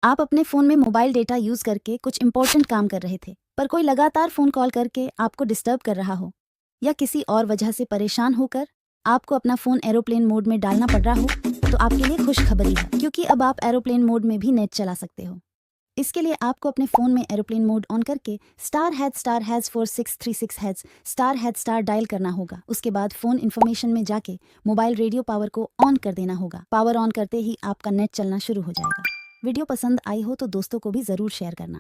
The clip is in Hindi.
आप अपने फ़ोन में मोबाइल डेटा यूज़ करके कुछ इंपॉर्टेंट काम कर रहे थे, पर कोई लगातार फ़ोन कॉल करके आपको डिस्टर्ब कर रहा हो, या किसी और वजह से परेशान होकर आपको अपना फ़ोन एरोप्लेन मोड में डालना पड़ रहा हो, तो आपके लिए खुशखबरी है, क्योंकि अब आप एरोप्लेन मोड में भी नेट चला सकते हो। इसके लिए आपको अपने फ़ोन में एरोप्लेन मोड ऑन करके *#4636# ** डायल करना होगा। उसके बाद फ़ोन इन्फॉर्मेशन में जाके मोबाइल रेडियो पावर को ऑन कर देना होगा। पावर ऑन करते ही आपका नेट चलना शुरू हो जाएगा। वीडियो पसंद आई हो तो दोस्तों को भी ज़रूर शेयर करना।